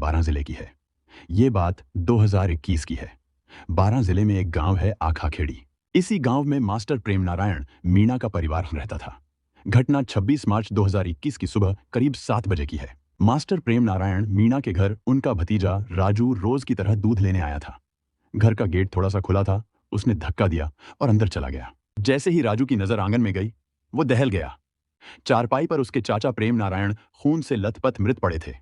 बारां जिले की है। ये बात 2021 की है। बारां जिले में एक गांव है आखाखेड़ी। इसी गांव में मास्टर प्रेम नारायण मीणा का परिवार रहता था। घटना 26 मार्च 2021 की सुबह करीब 7 बजे की है। मास्टर प्रेम नारायण मीणा के घर उनका भतीजा राजू रोज की तरह दूध लेने आया था। घर का गेट थोड़ा सा खुला था। उसने धक्का दिया और अंदर चला गया। जैसे ही राजू की नजर आंगन में गई, वो दहल गया। चारपाई पर उसके चाचा प्रेम नारायण खून से लथपथ मृत पड़े थे।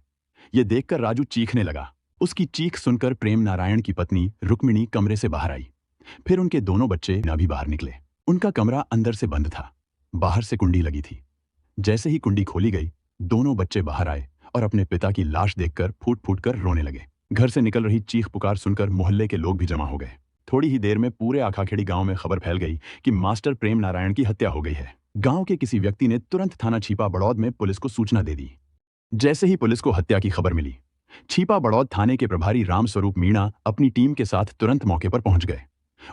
ये देखकर राजू चीखने लगा। उसकी चीख सुनकर प्रेम नारायण की पत्नी रुक्मिणी कमरे से बाहर आई। फिर उनके दोनों बच्चे भी बाहर निकले। उनका कमरा अंदर से बंद था। बाहर से कुंडी लगी थी। जैसे ही कुंडी खोली गई, दोनों बच्चे बाहर आए और अपने पिता की लाश देखकर फूट फूट कर रोने लगे। घर से निकल रही चीख पुकार सुनकर मोहल्ले के लोग भी जमा हो गए। थोड़ी ही देर में पूरे आखाखेड़ी गांव में खबर फैल गई कि मास्टर प्रेम नारायण की हत्या हो गई है। गांव के किसी व्यक्ति ने तुरंत थाना छीपा बड़ौद में पुलिस को सूचना दे दी। जैसे ही पुलिस को हत्या की खबर मिली, छीपा बड़ौद थाने के प्रभारी रामस्वरूप मीणा अपनी टीम के साथ तुरंत मौके पर पहुंच गए।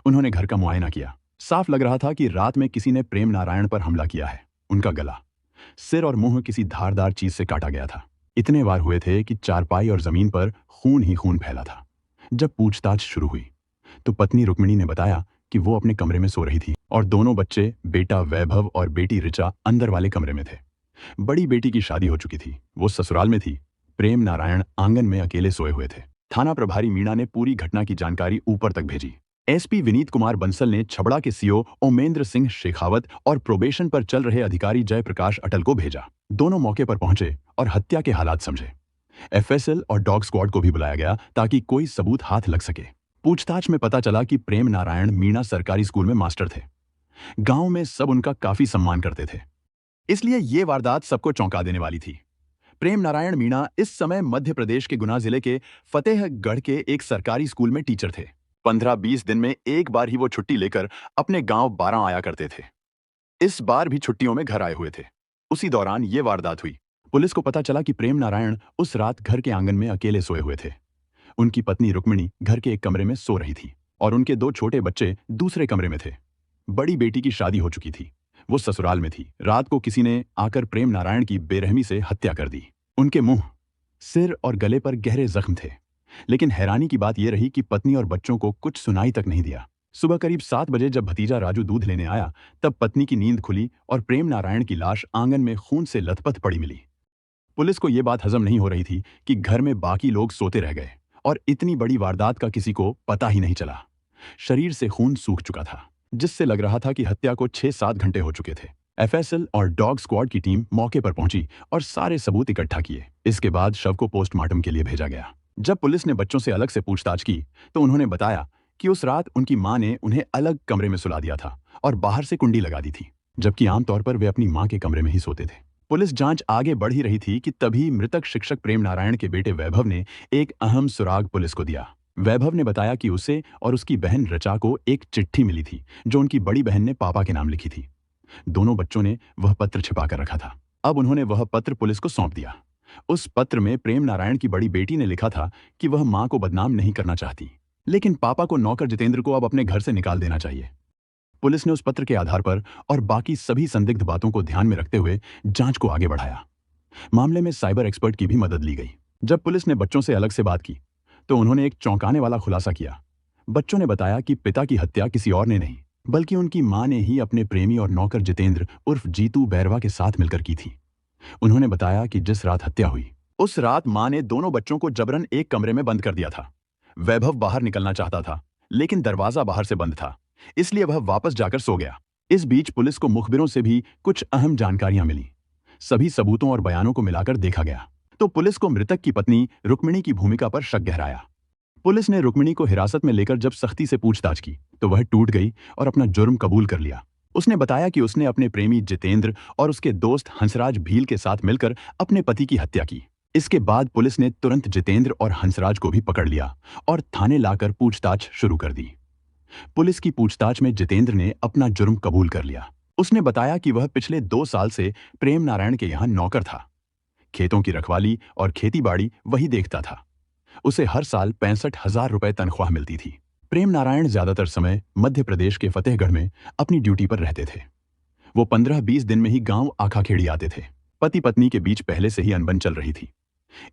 उन्होंने घर का मुआयना किया। साफ लग रहा था कि रात में किसी ने प्रेम नारायण पर हमला किया है। उनका गला, सिर और मुंह किसी धारदार चीज से काटा गया था। इतने वार हुए थे कि चारपाई और जमीन पर खून ही खून फैला था। जब पूछताछ शुरू हुई तो पत्नी रुक्मिणी ने बताया कि वो अपने कमरे में सो रही थी और दोनों बच्चे, बेटा वैभव और बेटी ऋचा, अंदर वाले कमरे में थे। बड़ी बेटी की शादी हो चुकी थी, वो ससुराल में थी। प्रेम नारायण आंगन में अकेले सोए हुए थे। थाना प्रभारी मीणा ने पूरी घटना की जानकारी ऊपर तक भेजी। एसपी विनीत कुमार बंसल ने छबड़ा के सीओ ओमेंद्र सिंह शेखावत और प्रोबेशन पर चल रहे अधिकारी जयप्रकाश अटल को भेजा। दोनों मौके पर पहुंचे और हत्या के हालात समझे। एफएसएल और डॉग स्क्वाड को भी बुलाया गया ताकि कोई सबूत हाथ लग सके। पूछताछ में पता चला कि प्रेम नारायण मीणा सरकारी स्कूल में मास्टर थे। गांव में सब उनका काफी सम्मान करते थे, इसलिए ये वारदात सबको चौंका देने वाली थी। प्रेम नारायण मीणा इस समय मध्य प्रदेश के गुना जिले के फतेहगढ़ के एक सरकारी स्कूल में टीचर थे। 15-20 दिन में एक बार ही वो छुट्टी लेकर अपने गांव बारां आया करते थे। इस बार भी छुट्टियों में घर आए हुए थे। उसी दौरान ये वारदात हुई। पुलिस को पता चला कि प्रेम नारायण उस रात घर के आंगन में अकेले सोए हुए थे। उनकी पत्नी रुक्मिणी घर के एक कमरे में सो रही थी और उनके 2 छोटे बच्चे दूसरे कमरे में थे। बड़ी बेटी की शादी हो चुकी थी, वो ससुराल में थी। रात को किसी ने आकर प्रेम नारायण की बेरहमी से हत्या कर दी। उनके मुंह, सिर और गले पर गहरे जख्म थे, लेकिन हैरानी की बात यह रही कि पत्नी और बच्चों को कुछ सुनाई तक नहीं दिया। सुबह करीब 7 बजे जब भतीजा राजू दूध लेने आया, तब पत्नी की नींद खुली और प्रेम नारायण की लाश आंगन में खून से लथपथ पड़ी मिली। पुलिस को यह बात हजम नहीं हो रही थी कि घर में बाकी लोग सोते रह गए और इतनी बड़ी वारदात का किसी को पता ही नहीं चला। शरीर से खून सूख चुका था, जिससे लग रहा था कि हत्या को 6-7 घंटे हो चुके थे। एफएसएल और डॉग स्क्वाड की टीम मौके पर पहुंची और सारे सबूत इकट्ठा किए। इसके बाद शव को पोस्टमार्टम के लिए भेजा गया। जब पुलिस ने बच्चों से अलग से पूछताछ की तो उन्होंने बताया कि उस रात उनकी मां ने उन्हें अलग कमरे में सुला दिया था और बाहर से कुंडी लगा दी थी, जबकि आमतौर पर वे अपनी मां के कमरे में ही सोते थे। पुलिस जांच आगे बढ़ ही रही थी कि तभी मृतक शिक्षक प्रेम नारायण के बेटे वैभव ने एक अहम सुराग पुलिस को दिया। वैभव ने बताया कि उसे और उसकी बहन ऋचा को एक चिट्ठी मिली थी जो उनकी बड़ी बहन ने पापा के नाम लिखी थी। दोनों बच्चों ने वह पत्र छिपा कर रखा था। अब उन्होंने वह पत्र पुलिस को सौंप दिया। उस पत्र में प्रेम नारायण की बड़ी बेटी ने लिखा था कि वह मां को बदनाम नहीं करना चाहती, लेकिन पापा को नौकर जितेंद्र को अब अपने घर से निकाल देना चाहिए। पुलिस ने उस पत्र के आधार पर और बाकी सभी संदिग्ध बातों को ध्यान में रखते हुए जांच को आगे बढ़ाया। मामले में साइबर एक्सपर्ट की भी मदद ली गई। जब पुलिस ने बच्चों से अलग से बात की तो उन्होंने एक चौंकाने वाला खुलासा किया। बच्चों ने बताया कि पिता की हत्या किसी और ने नहीं, बल्कि उनकी मां ने ही अपने प्रेमी और नौकर जितेंद्र उर्फ जीतू बैरवा के साथ मिलकर की थी। उन्होंने बताया कि जिस रात हत्या हुई, उस रात मां ने दोनों बच्चों को जबरन एक कमरे में बंद कर दिया था। वैभव बाहर निकलना चाहता था, लेकिन दरवाजा बाहर से बंद था, इसलिए वह वापस जाकर सो गया। इस बीच पुलिस को मुखबिरों से भी कुछ अहम जानकारियां मिली। सभी सबूतों और बयानों को मिलाकर देखा गया तो पुलिस को मृतक की पत्नी रुक्मिणी की भूमिका पर शक गहराया। पुलिस ने रुक्मिणी को हिरासत में लेकर जब सख्ती से पूछताछ की तो वह टूट गई और अपना जुर्म कबूल कर लिया। उसने बताया कि उसने अपने प्रेमी जितेंद्र और उसके दोस्त हंसराज भील के साथ मिलकर अपने पति की हत्या की। इसके बाद पुलिस ने तुरंत जितेंद्र और हंसराज को भी पकड़ लिया और थाने लाकर पूछताछ शुरू कर दी। पुलिस की पूछताछ में जितेंद्र ने अपना जुर्म कबूल कर लिया। उसने बताया कि वह पिछले 2 साल से प्रेम नारायण के यहाँ नौकर था। खेतों की रखवाली और खेतीबाड़ी वही देखता था। उसे हर साल 65,000 रुपए तनख्वाह मिलती थी। प्रेम नारायण ज्यादातर समय मध्य प्रदेश के फतेहगढ़ में अपनी ड्यूटी पर रहते थे। वो 15-20 दिन में ही गांव आखाखेड़ी आते थे। पति पत्नी के बीच पहले से ही अनबन चल रही थी।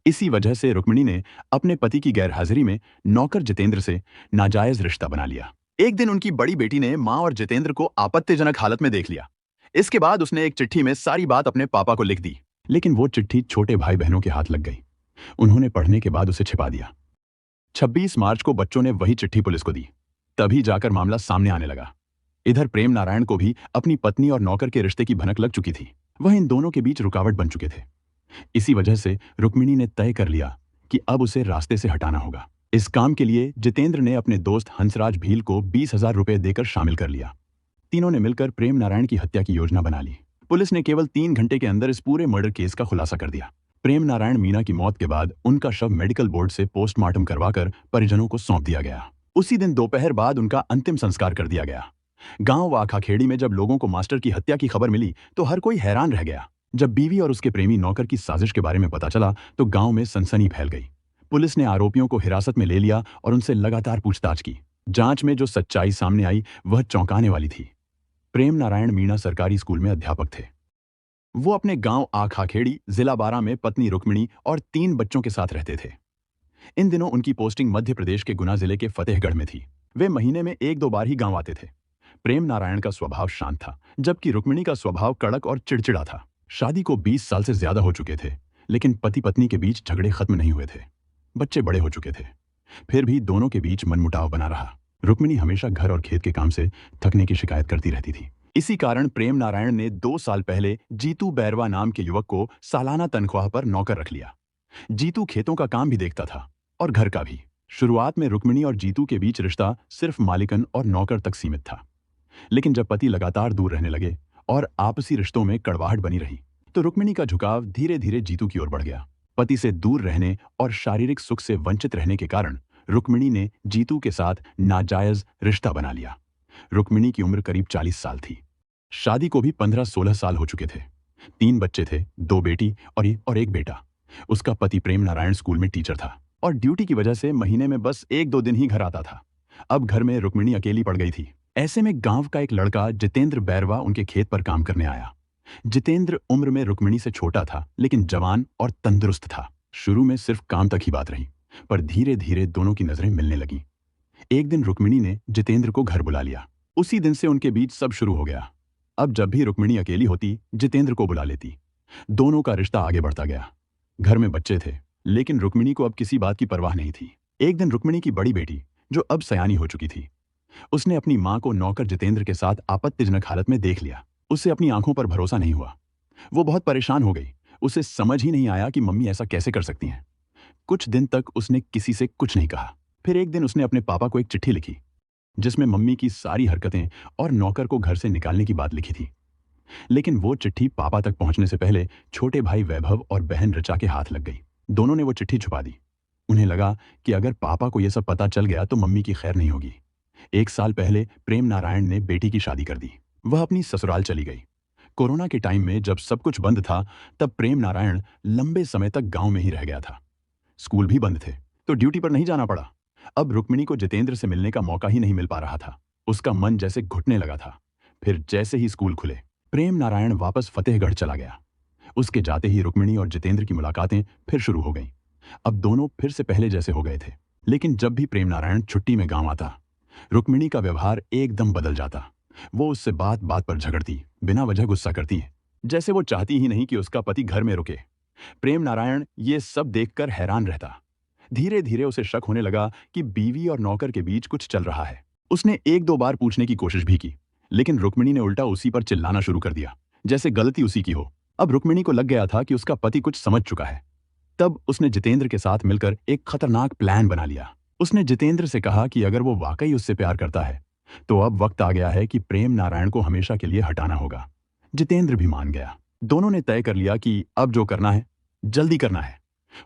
इसी वजह से रुक्मिणी ने अपने पति की गैरहाजिरी में नौकर जितेंद्र से नाजायज रिश्ता बना लिया। एक दिन उनकी बड़ी बेटी ने मां और जितेंद्र को आपत्तिजनक हालत में देख लिया। इसके बाद उसने एक चिट्ठी में सारी बात अपने पापा को लिख दी, लेकिन वो चिट्ठी छोटे भाई बहनों के हाथ लग गई। उन्होंने पढ़ने के बाद उसे छिपा दिया। 26 मार्च को बच्चों ने वही चिट्ठी पुलिस को दी। तभी जाकर मामला सामने आने लगा। इधर प्रेम नारायण को भी अपनी पत्नी और नौकर के रिश्ते की भनक लग चुकी थी। वह इन दोनों के बीच रुकावट बन चुके थे। इसी वजह से रुक्मिणी ने तय कर लिया कि अब उसे रास्ते से हटाना होगा। इस काम के लिए जितेंद्र ने अपने दोस्त हंसराज भील को 20,000 रुपए देकर शामिल कर लिया। तीनों ने मिलकर प्रेम नारायण की हत्या की योजना बना ली। पुलिस ने केवल 3 घंटे के अंदर इस पूरे मर्डर केस का खुलासा कर दिया। प्रेम नारायण मीना की मौत के बाद उनका शव मेडिकल बोर्ड से पोस्टमार्टम करवाकर परिजनों को सौंप दिया गया। उसी दिन दोपहर बाद उनका अंतिम संस्कार कर दिया गया। गांव आखाखेड़ी में जब लोगों को मास्टर की हत्या की खबर मिली तो हर कोई हैरान रह गया। जब बीवी और उसके प्रेमी नौकर की साजिश के बारे में पता चला तो गांव में सनसनी फैल गई। पुलिस ने आरोपियों को हिरासत में ले लिया और उनसे लगातार पूछताछ की। जांच में जो सच्चाई सामने आई वह चौंकाने वाली थी। प्रेम नारायण मीणा सरकारी स्कूल में अध्यापक थे। वो अपने गांव आखाखेड़ी जिला बारां में पत्नी रुक्मिणी और 3 बच्चों के साथ रहते थे। इन दिनों उनकी पोस्टिंग मध्य प्रदेश के गुना जिले के फतेहगढ़ में थी। वे महीने में 1-2 बार ही गांव आते थे। प्रेम नारायण का स्वभाव शांत था, जबकि रुक्मिणी का स्वभाव कड़क और चिड़चिड़ा था। शादी को 20 साल से ज्यादा हो चुके थे, लेकिन पति पत्नी के बीच झगड़े खत्म नहीं हुए थे। बच्चे बड़े हो चुके थे, फिर भी दोनों के बीच मनमुटाव बना रहा। रुक्मिणी हमेशा घर और खेत के काम से थकने की शिकायत करती रहती थी। इसी कारण प्रेम नारायण ने 2 साल पहले जीतू बैरवा नाम के युवक को सालाना तनख्वाह पर नौकर रख लिया। जीतू खेतों का काम भी देखता था और घर का भी। शुरुआत में रुक्मिणी और जीतू के बीच रिश्ता सिर्फ मालिकन और नौकर तक सीमित था, लेकिन जब पति लगातार दूर रहने लगे और आपसी रिश्तों में कड़वाहट बनी रही तो रुक्मिणी का झुकाव धीरे धीरे जीतू की ओर बढ़ गया। पति से दूर रहने और शारीरिक सुख से वंचित रहने के कारण रुक्मिणी ने जीतू के साथ नाजायज रिश्ता बना लिया। रुक्मिणी की उम्र करीब 40 साल थी। शादी को भी 15-16 साल हो चुके थे। 3 बच्चे थे, 2 बेटी और एक बेटा। उसका पति प्रेम नारायण स्कूल में टीचर था और ड्यूटी की वजह से महीने में बस 1-2 दिन ही घर आता था। अब घर में रुक्मिणी अकेली पड़ गई थी। ऐसे में गांव का एक लड़का जितेंद्र बैरवा उनके खेत पर काम करने आया। जितेंद्र उम्र में रुक्मिणी से छोटा था, लेकिन जवान और तंदुरुस्त था। शुरू में सिर्फ काम तक ही बात रही, पर धीरे धीरे दोनों की नजरें मिलने लगी। एक दिन रुक्मिणी ने जितेंद्र को घर बुला लिया। उसी दिन से उनके बीच सब शुरू हो गया। अब जब भी रुक्मिणी अकेली होती, जितेंद्र को बुला लेती। दोनों का रिश्ता आगे बढ़ता गया। घर में बच्चे थे, लेकिन रुक्मिणी को अब किसी बात की परवाह नहीं थी। एक दिन रुक्मिणी की बड़ी बेटी, जो अब सयानी हो चुकी थी, उसने अपनी मां को नौकर जितेंद्र के साथ आपत्तिजनक हालत में देख लिया। उसे अपनी आंखों पर भरोसा नहीं हुआ। वो बहुत परेशान हो गई। उसे समझ ही नहीं आया कि मम्मी ऐसा कैसे कर सकती हैं। कुछ दिन तक उसने किसी से कुछ नहीं कहा। फिर एक दिन उसने अपने पापा को एक चिट्ठी लिखी, जिसमें मम्मी की सारी हरकतें और नौकर को घर से निकालने की बात लिखी थी। लेकिन वो चिट्ठी पापा तक पहुंचने से पहले छोटे भाई वैभव और बहन ऋचा के हाथ लग गई। दोनों ने वो चिट्ठी छुपा दी। उन्हें लगा कि अगर पापा को यह सब पता चल गया तो मम्मी की खैर नहीं होगी। 1 साल पहले प्रेम नारायण ने बेटी की शादी कर दी। वह अपनी ससुराल चली गई। कोरोना के टाइम में जब सब कुछ बंद था, तब प्रेम नारायण लंबे समय तक गांव में ही रह गया था। स्कूल भी बंद थे, तो ड्यूटी पर नहीं जाना पड़ा। अब रुक्मिणी को जितेंद्र से मिलने का मौका ही नहीं मिल पा रहा था। उसका मन जैसे घुटने लगा था। फिर जैसे ही स्कूल खुले, प्रेम नारायण वापस फतेहगढ़ चला गया। उसके जाते ही रुक्मिणी और जितेंद्र की मुलाकातें फिर शुरू हो गईं। अब दोनों फिर से पहले जैसे हो गए थे। लेकिन जब भी प्रेम नारायण छुट्टी में गांव आता, रुक्मिणी का व्यवहार एकदम बदल जाता। वो उससे बात बात पर झगड़ती, बिना वजह गुस्सा करती, जैसे वो चाहती ही नहीं कि उसका पति घर में रुके। प्रेम नारायण ये सब देखकर हैरान रहता। धीरे धीरे उसे शक होने लगा कि बीवी और नौकर के बीच कुछ चल रहा है। उसने 1-2 बार पूछने की कोशिश भी की, लेकिन रुक्मिणी ने उल्टा उसी पर चिल्लाना शुरू कर दिया, जैसे गलती उसी की हो। अब रुक्मिणी को लग गया था कि उसका पति कुछ समझ चुका है। तब उसने जितेंद्र के साथ मिलकर एक खतरनाक प्लान बना लिया। उसने जितेंद्र से कहा कि अगर वो वाकई उससे प्यार करता है तो अब वक्त आ गया है कि प्रेम नारायण को हमेशा के लिए हटाना होगा। जितेंद्र भी मान गया। दोनों ने तय कर लिया कि अब जो करना है जल्दी करना है।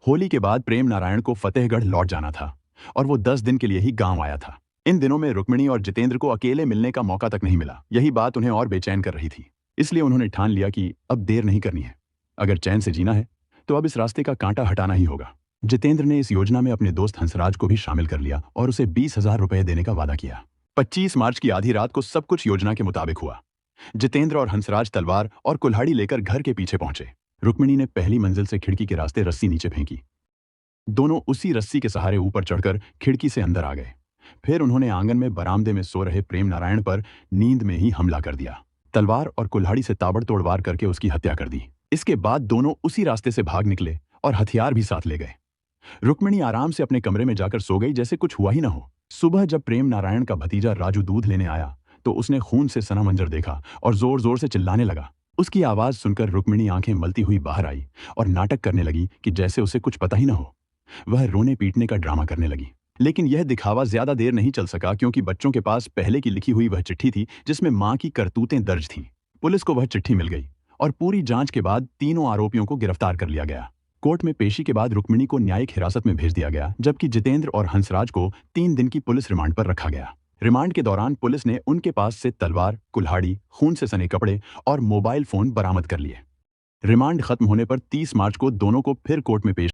होली के बाद प्रेम नारायण को फतेहगढ़ लौट जाना था और वो 10 दिन के लिए ही गांव आया था। इन दिनों में रुक्मिणी और जितेंद्र को अकेले मिलने का मौका तक नहीं मिला। यही बात उन्हें और बेचैन कर रही थी। इसलिए उन्होंने ठान लिया कि अब देर नहीं करनी है। अगर चैन से जीना है तो अब इस रास्ते का कांटा हटाना ही होगा। जितेंद्र ने इस योजना में अपने दोस्त हंसराज को भी शामिल कर लिया और उसे 20,000 रुपए देने का वादा किया। 25 मार्च की आधी रात को सब कुछ योजना के मुताबिक हुआ। जितेंद्र और हंसराज तलवार और कुल्हाड़ी लेकर घर के पीछे पहुंचे। रुक्मिणी ने पहली मंजिल से खिड़की के रास्ते रस्सी नीचे फेंकी। दोनों उसी रस्सी के सहारे ऊपर चढ़कर खिड़की से अंदर आ गए। फिर उन्होंने आंगन में बरामदे में सो रहे प्रेम नारायण पर नींद में ही हमला कर दिया। तलवार और कुल्हाड़ी से ताबड़तोड़ वार करके उसकी हत्या कर दी। इसके बाद दोनों उसी रास्ते से भाग निकले और हथियार भी साथ ले गए। रुक्मिणी आराम से अपने कमरे में जाकर सो गई जैसे कुछ हुआ ही न हो। सुबह जब प्रेम नारायण का भतीजा राजू दूध लेने आया तो उसने खून से सना मंजर देखा और जोर जोर से चिल्लाने लगा। उसकी आवाज सुनकर रुक्मिणी आंखें मलती हुई बाहर आई और नाटक करने लगी कि जैसे उसे कुछ पता ही न हो। वह रोने पीटने का ड्रामा करने लगी। लेकिन यह दिखावा ज्यादा देर नहीं चल सका क्योंकि बच्चों के पास पहले की लिखी हुई वह चिट्ठी थी जिसमें मां की करतूतें दर्ज थीं। पुलिस को वह चिट्ठी मिल गई और पूरी जांच के बाद तीनों आरोपियों को गिरफ्तार कर लिया गया। कोर्ट में पेशी के बाद रुक्मिणी को न्यायिक हिरासत में भेज दिया गया जबकि जितेंद्र और हंसराज को 3 दिन की पुलिस रिमांड पर रखा गया। रिमांड के दौरान पुलिस ने उनके पास से तलवार, कुल्हाड़ी, खून से सने कपड़े और मोबाइल फोन बरामद कर लिए। रिमांड खत्म होने पर 30 मार्च को दोनों को फिर कोर्ट में पेश